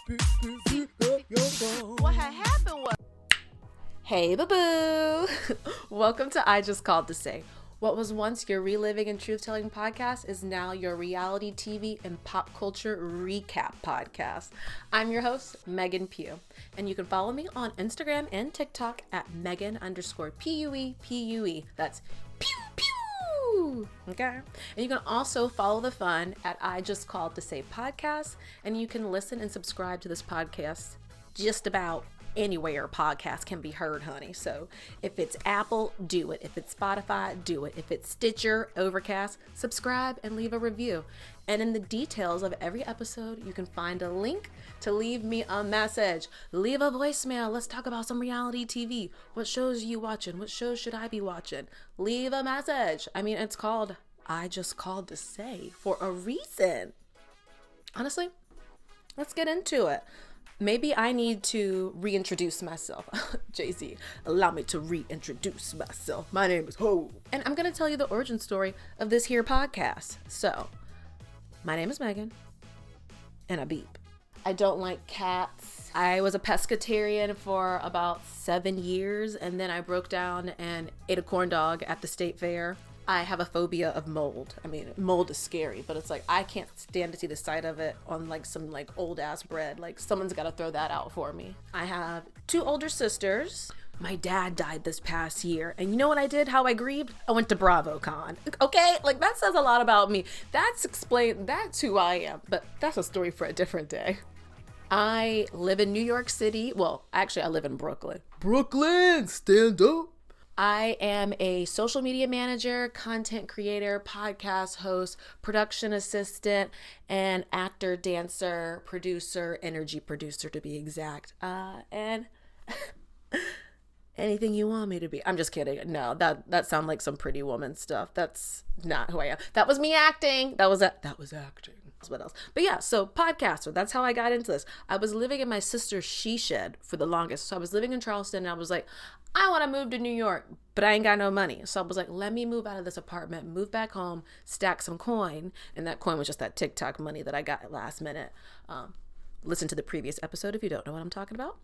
What had happened was... Hey, boo-boo! Welcome to I Just Called to Say. What was once your reliving and truth-telling podcast is now your reality TV and pop culture recap podcast. I'm your host, Megan Pugh, and you can follow me on Instagram and TikTok at Megan_PUE. That's pew pew. Okay? And you can also follow the fun at I Just Called to Say podcast, and you can listen and subscribe to this podcast just about anywhere podcasts can be heard, honey. So if it's Apple, do it. If it's Spotify, do it. If it's Stitcher, Overcast, subscribe and leave a review. And in the details of every episode, you can find a link to leave me a message. Leave a voicemail. Let's talk about some reality TV. What shows are you watching? What shows should I be watching? Leave a message. I mean, it's called I Just Called to Say for a reason. Honestly, let's get into it. Maybe I need to reintroduce myself. Jay-Z, allow me to reintroduce myself. My name is Ho. And I'm going to tell you the origin story of this here podcast. So, my name is Megan. And I beep. I don't like cats. I was a pescatarian for about 7 years. And then I broke down and ate a corn dog at the state fair. I have a phobia of mold. I mean, mold is scary, but it's like, I can't stand to see the sight of it on like some like old ass bread. Like someone's got to throw that out for me. I have 2 older sisters. My dad died this past year. And you know what I did? How I grieved? I went to BravoCon. Okay? Like that says a lot about me. That's who I am. But that's a story for a different day. I live in New York City. Well, actually I live in Brooklyn. Brooklyn, stand up. I am a social media manager, content creator, podcast host, production assistant, and actor, dancer, producer, energy producer to be exact. And anything you want me to be. I'm just kidding. No, that sounds like some Pretty Woman stuff. That's not who I am. That was me acting. That was acting. What else? But yeah, so podcaster, that's how I got into this. I was living in my sister's she shed for the longest. So I was living in Charleston and I was like, I want to move to New York, but I ain't got no money. So I was like, let me move out of this apartment, move back home, stack some coin. And that coin was just that TikTok money that I got at last minute. Listen to the previous episode if you don't know what I'm talking about.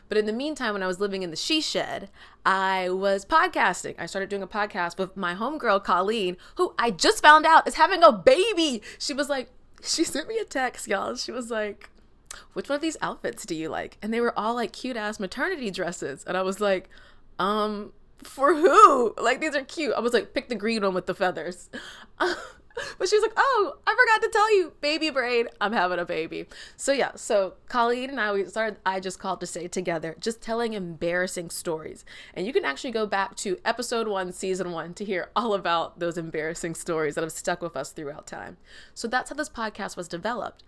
But in the meantime, when I was living in the she shed, I was podcasting. I started doing a podcast with my homegirl, Colleen, who I just found out is having a baby. She sent me a text, y'all. She was like, which one of these outfits do you like? And they were all like cute ass maternity dresses. And I was like, for who? Like, these are cute. I was like, pick the green one with the feathers. But she was like, oh, I forgot to tell you, baby braid. I'm having a baby. So yeah, so Colleen and we started I Just Called to Say together, just telling embarrassing stories. And you can actually go back to episode 1, season 1 to hear all about those embarrassing stories that have stuck with us throughout time. So that's how this podcast was developed.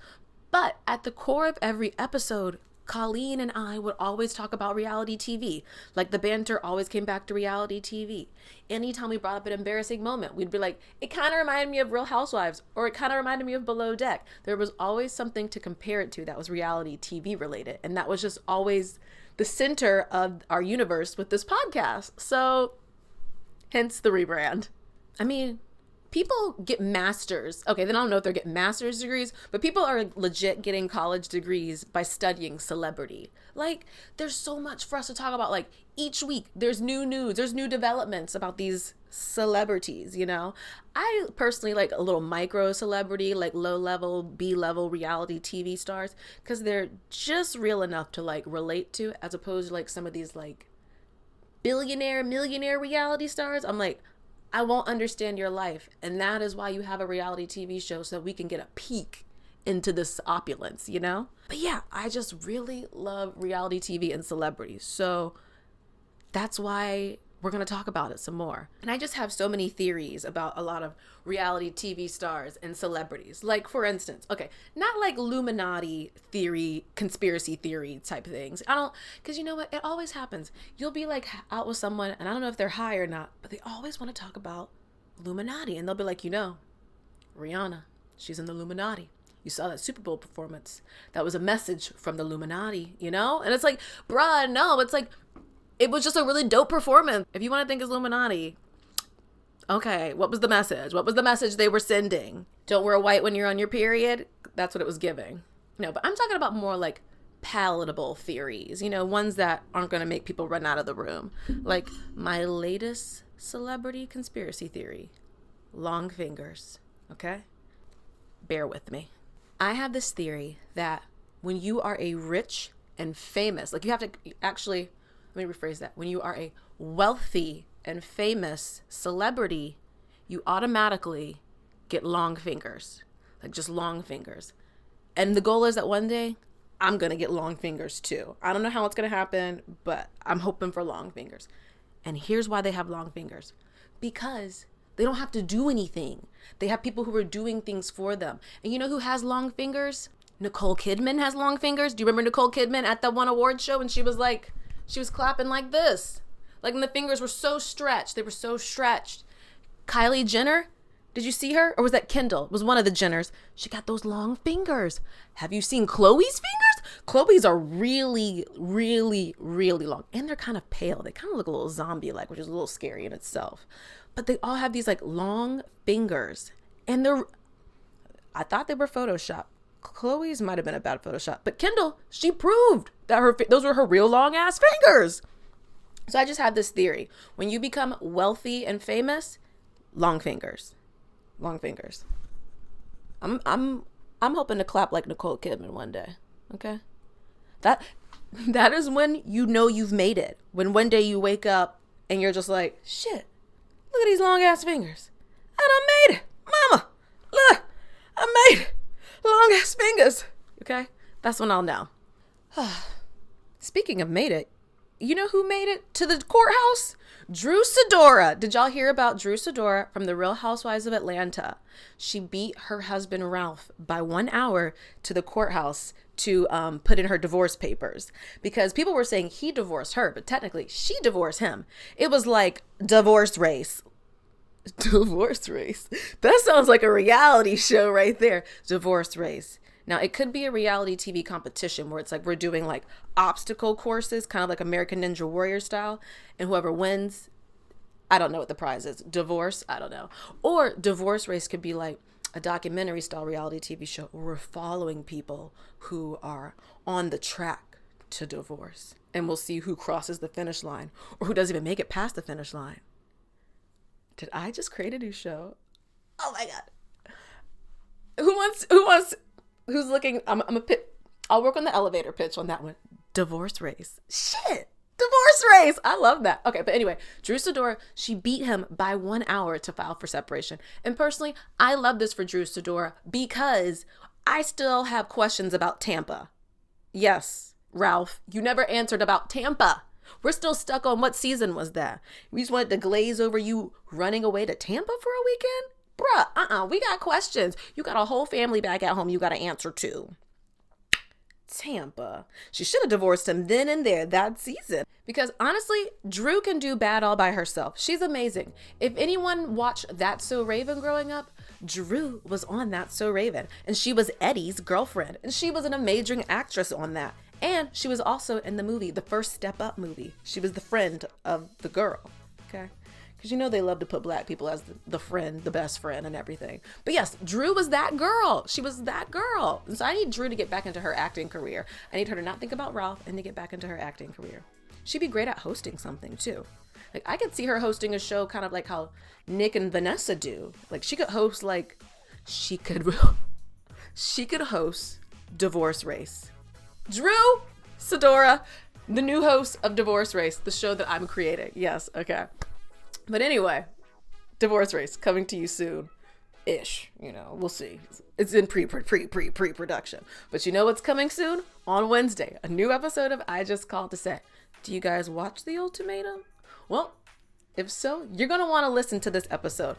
But at the core of every episode, Colleen and I would always talk about reality TV. Like the banter always came back to reality TV. Anytime we brought up an embarrassing moment, we'd be like, it kind of reminded me of Real Housewives, or it kind of reminded me of Below Deck. There was always something to compare it to that was reality TV related. And that was just always the center of our universe with this podcast. So hence the rebrand. I mean, people get masters. Okay, then I don't know if they're getting master's degrees, but people are legit getting college degrees by studying celebrity. Like, there's so much for us to talk about. Like, each week, there's new news, there's new developments about these celebrities, you know? I personally like a little micro celebrity, like low-level, B-level reality TV stars, because they're just real enough to, like, relate to, as opposed to, like, some of these, like, billionaire, millionaire reality stars. I'm like, I won't understand your life. And that is why you have a reality TV show, so we can get a peek into this opulence, you know? But yeah, I just really love reality TV and celebrities. So that's why we're going to talk about it some more. And I just have so many theories about a lot of reality TV stars and celebrities. Like, for instance, okay, not like Illuminati theory, conspiracy theory type things. Because you know what? It always happens. You'll be like out with someone, and I don't know if they're high or not, but they always want to talk about Illuminati. And they'll be like, you know, Rihanna, she's in the Illuminati. You saw that Super Bowl performance. That was a message from the Illuminati, you know? And it's like, bruh, no, it's like, it was just a really dope performance. If you want to think it's Illuminati, okay, what was the message? What was the message they were sending? Don't wear white when you're on your period? That's what it was giving. No, but I'm talking about more like palatable theories, ones that aren't going to make people run out of the room. Like my latest celebrity conspiracy theory, long fingers, okay? Bear with me. I have this theory that when you are a rich and famous, like you have to actually, let me rephrase that. When you are a wealthy and famous celebrity, you automatically get long fingers, like just long fingers. And the goal is that one day I'm going to get long fingers too. I don't know how it's going to happen, but I'm hoping for long fingers. And here's why they have long fingers. Because they don't have to do anything. They have people who are doing things for them. And you know who has long fingers? Nicole Kidman has long fingers. Do you remember Nicole Kidman at that one award show? And she was clapping like this. Like, and the fingers were so stretched. They were so stretched. Kylie Jenner, did you see her? Or was that Kendall? It was one of the Jenners. She got those long fingers. Have you seen Khloe's fingers? Khloe's are really, really, really long. And they're kind of pale. They kind of look a little zombie-like, which is a little scary in itself. But they all have these like long fingers. And I thought they were Photoshopped. Khloe's might have been a bad Photoshop. But Kendall, she proved that those were her real long ass fingers. So I just have this theory. When you become wealthy and famous, long fingers. Long fingers. I'm hoping to clap like Nicole Kidman one day. Okay? That is when you know you've made it. When one day you wake up and you're just like, shit, look at these long ass fingers. And I made it. Mama, look, I made it. Long ass fingers. Okay? That's when I'll know. Speaking of made it, you know who made it to the courthouse? Drew Sidora. Did y'all hear about Drew Sidora from the Real Housewives of Atlanta? She beat her husband Ralph by 1 hour to the courthouse to put in her divorce papers, because people were saying he divorced her, but technically she divorced him. It was like divorce race. Divorce race. That sounds like a reality show right there. Divorce race. Now, it could be a reality TV competition where it's like we're doing like obstacle courses, kind of like American Ninja Warrior style. And whoever wins, I don't know what the prize is. Divorce, I don't know. Or divorce race could be like a documentary style reality TV show where we're following people who are on the track to divorce. And we'll see who crosses the finish line or who doesn't even make it past the finish line. Did I just create a new show? Oh my God. Who's looking? I'll work on the elevator pitch on that one. Divorce race. Shit. Divorce race. I love that. Okay, but anyway, Drew Sidora, she beat him by 1 hour to file for separation. And personally, I love this for Drew Sidora because I still have questions about Tampa. Yes, Ralph, you never answered about Tampa. We're still stuck on what season was that. We just wanted to glaze over you running away to Tampa for a weekend? Bruh, we got questions. You got a whole family back at home you got to answer to. Tampa. She should have divorced him then and there that season. Because honestly, Drew can do bad all by herself. She's amazing. If anyone watched That's So Raven growing up, Drew was on That's So Raven. And she was Eddie's girlfriend. And she was an amazing actress on that. And she was also in the movie, the First Step Up movie. She was the friend of the girl. Okay? Because you know they love to put black people as the friend, the best friend and everything. But yes, Drew was that girl. She was that girl. And so I need Drew to get back into her acting career. I need her to not think about Ralph and to get back into her acting career. She'd be great at hosting something too. Like I could see her hosting a show kind of like how Nick and Vanessa do. Like she could host she could host Divorce Race. Drew Sidora, the new host of Divorce Race, the show that I'm creating. Yes, okay. But anyway, Divorce Race coming to you soon. Ish, we'll see. It's in pre-production. But you know what's coming soon? On Wednesday, a new episode of I Just Called to Say. Do you guys watch The Ultimatum? Well, if so, you're going to want to listen to this episode.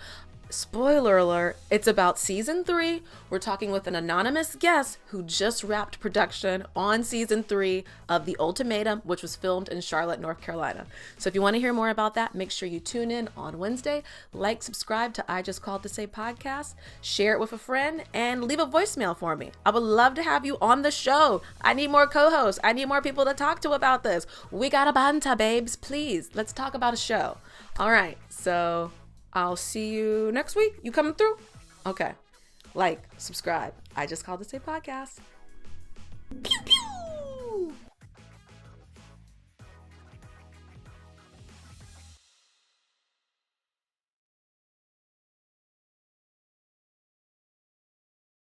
Spoiler alert, it's about season 3. We're talking with an anonymous guest who just wrapped production on season 3 of The Ultimatum, which was filmed in Charlotte, North Carolina. So if you want to hear more about that, make sure you tune in on Wednesday. Like, subscribe to I Just Called to Say podcast, share it with a friend, and leave a voicemail for me. I would love to have you on the show. I need more co-hosts. I need more people to talk to about this. We got a banta, babes. Please, let's talk about a show. All right, so I'll see you next week. You coming through? Okay. Like, subscribe. I Just Called to Say podcast.